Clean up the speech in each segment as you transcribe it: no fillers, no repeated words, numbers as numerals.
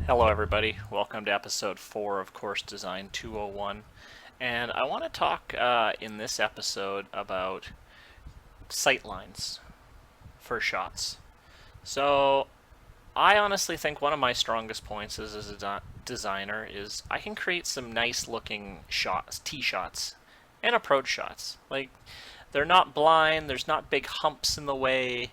Hello everybody, welcome to episode 4 of Course Design 201, and I want to talk in this episode about sightlines for shots. So I honestly think one of my strongest points as a designer is I can create some nice looking shots, tee shots, and approach shots. Like, they're not blind, there's not big humps in the way,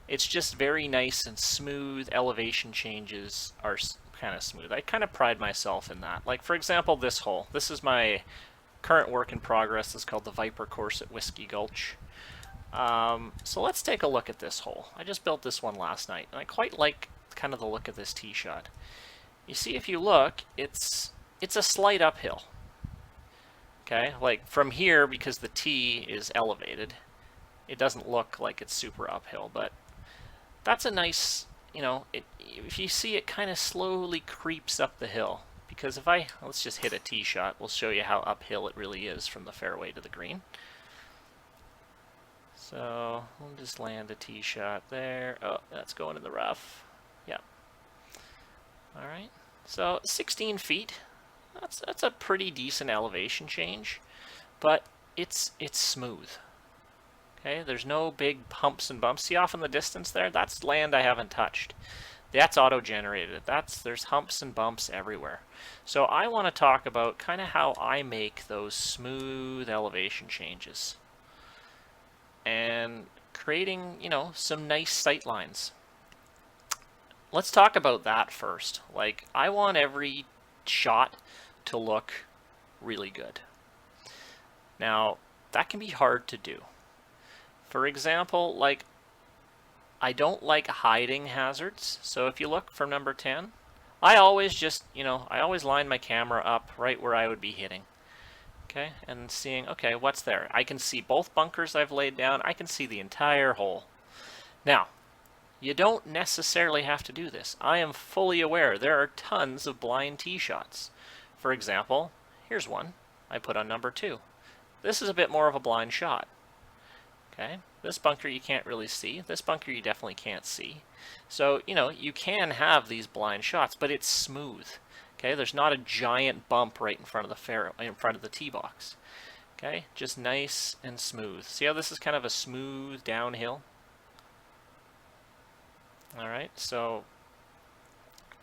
it's just very nice and smooth. Elevation changes are kind of smooth. I kind of pride myself in that. Like, for example, this hole. This is my current work in progress. It's called the Viper course at Whiskey Gulch. So let's take a look at this hole. I just built this one last night, and I quite like kind of the look of this tee shot. You see, if you look, it's a slight uphill. Okay, like from here, because the tee is elevated, it doesn't look like it's super uphill, but that's a nice, if you see, it kind of slowly creeps up the hill. Because let's just hit a tee shot, we'll show you how uphill it really is from the fairway to the green. So we'll just land a tee shot there. Oh, that's going in the rough. Yeah. All right. So 16 feet. That's a pretty decent elevation change, but it's smooth. Okay, there's no big humps and bumps. See off in the distance there? That's land I haven't touched. That's auto-generated. There's humps and bumps everywhere. So I want to talk about kind of how I make those smooth elevation changes. And creating, some nice sight lines. Let's talk about that first. Like, I want every shot to look really good. Now, that can be hard to do. For example, like, I don't like hiding hazards. So if you look for number 10, I always just, I always line my camera up right where I would be hitting. Okay, and seeing, okay, what's there? I can see both bunkers I've laid down. I can see the entire hole. Now, you don't necessarily have to do this. I am fully aware there are tons of blind tee shots. For example, here's one I put on number 2. This is a bit more of a blind shot. Okay, this bunker you can't really see. This bunker you definitely can't see. So, you can have these blind shots, but it's smooth. Okay, there's not a giant bump right in front of the tee box. Okay, just nice and smooth. See how this is kind of a smooth downhill? All right, so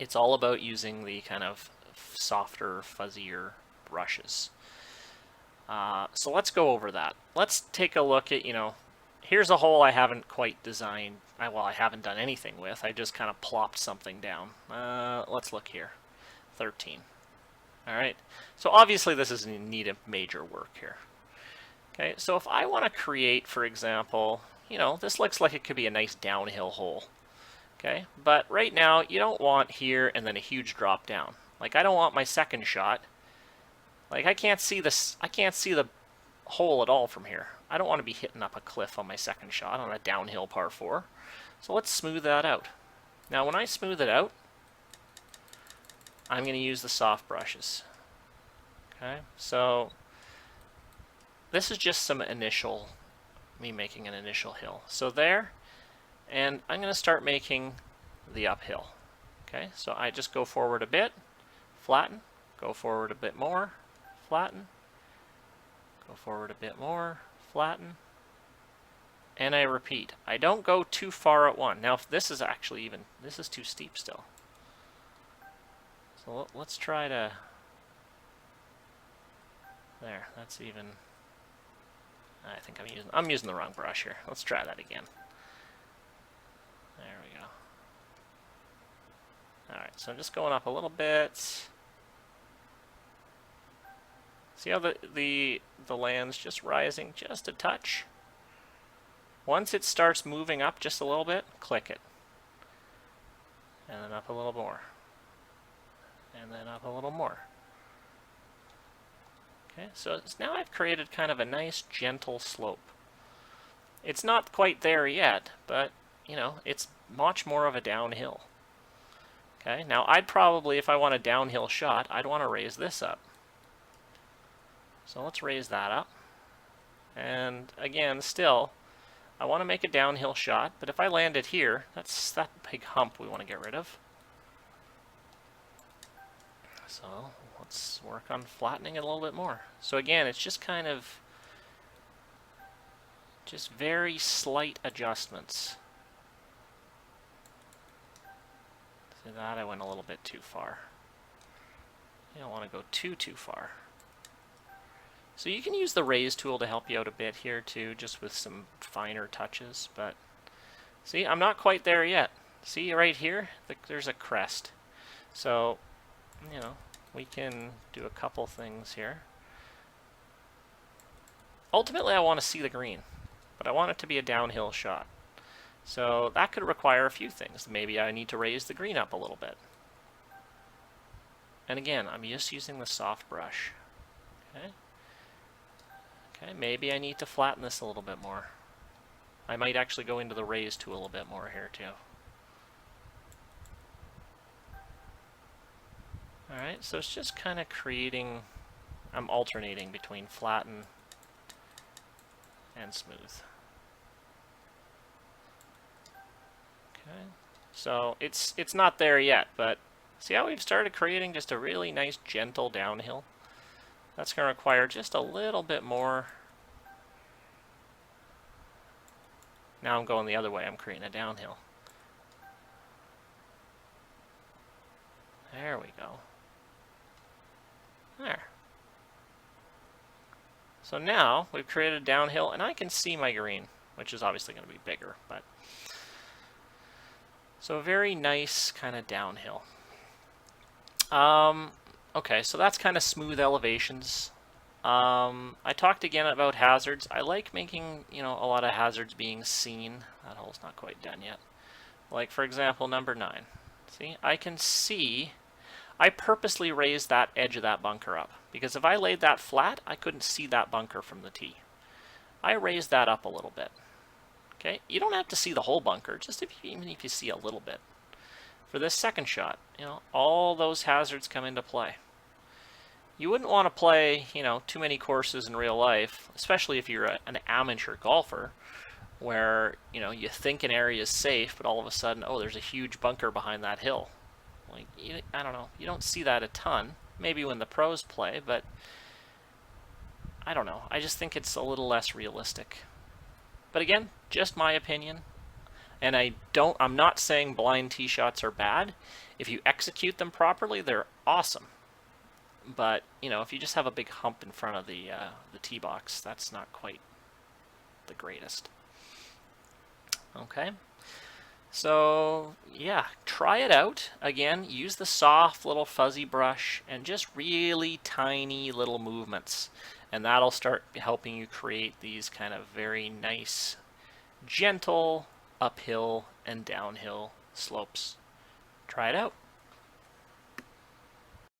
it's all about using the kind of softer, fuzzier brushes. So let's go over that. Let's take a look at, here's a hole I haven't quite designed. I haven't done anything with. I just kind of plopped something down. Let's look here. 13. All right. So obviously this is in need of major work here. Okay. So if I want to create, for example, this looks like it could be a nice downhill hole. Okay. But right now you don't want here and then a huge drop down. Like, I don't want my second shot. Like, I can't see the hole at all from here. I don't want to be hitting up a cliff on my second shot on a downhill par 4. So let's smooth that out. Now, when I smooth it out, I'm going to use the soft brushes. Okay, so this is just me making an initial hill. So there, and I'm going to start making the uphill. Okay, so I just go forward a bit, flatten, go forward a bit more, flatten, go forward a bit more, flatten, and I repeat. I don't go too far at one. Now, if this is actually this is too steep still. So let's try to, there, that's even, I think I'm using the wrong brush here. Let's try that again. There we go. All right, so I'm just going up a little bit. See how the land's just rising just a touch? Once it starts moving up just a little bit, click it. And then up a little more. And then up a little more. Okay, so now I've created kind of a nice gentle slope. It's not quite there yet, but it's much more of a downhill. Okay, now I'd probably, if I want a downhill shot, I'd want to raise this up. So let's raise that up. And again, still, I want to make a downhill shot, but if I land it here, that's that big hump we want to get rid of. So let's work on flattening it a little bit more. So again, it's just kind of just very slight adjustments. See that? I went a little bit too far. You don't want to go too far. So you can use the raise tool to help you out a bit here too, just with some finer touches, but see, I'm not quite there yet. See right here, there's a crest. So, you know, we can do a couple things here. Ultimately, I want to see the green, but I want it to be a downhill shot. So that could require a few things. Maybe I need to raise the green up a little bit. And again, I'm just using the soft brush. Okay. Okay, maybe I need to flatten this a little bit more. I might actually go into the raise tool a little bit more here too. Alright, so it's just kind of creating, I'm alternating between flatten and smooth. Okay, so it's not there yet, but see how we've started creating just a really nice gentle downhill? That's going to require just a little bit more. Now I'm going the other way, I'm creating a downhill. There we go. There. So now we've created a downhill, and I can see my green, which is obviously going to be bigger, but so a very nice kind of downhill. Okay, so that's kind of smooth elevations. I talked again about hazards. I like making, you know, a lot of hazards being seen. That hole's not quite done yet. Like, for example, number 9. See, I can see, I purposely raised that edge of that bunker up, because if I laid that flat, I couldn't see that bunker from the tee. I raised that up a little bit. Okay, you don't have to see the whole bunker, just even if you see a little bit. For this second shot, you know, all those hazards come into play. You wouldn't want to play, you know, too many courses in real life, especially if you're an amateur golfer, where, you know, you think an area is safe, but all of a sudden, oh, there's a huge bunker behind that hill. Like, I don't know, you don't see that a ton. Maybe when the pros play, but I don't know. I just think it's a little less realistic. But again, just my opinion. And I'm not saying blind tee shots are bad. If you execute them properly, they're awesome. But, you know, if you just have a big hump in front of the tee box, that's not quite the greatest. Okay. So, yeah, try it out. Again, use the soft little fuzzy brush and just really tiny little movements. And that'll start helping you create these kind of very nice, gentle uphill and downhill slopes. Try it out.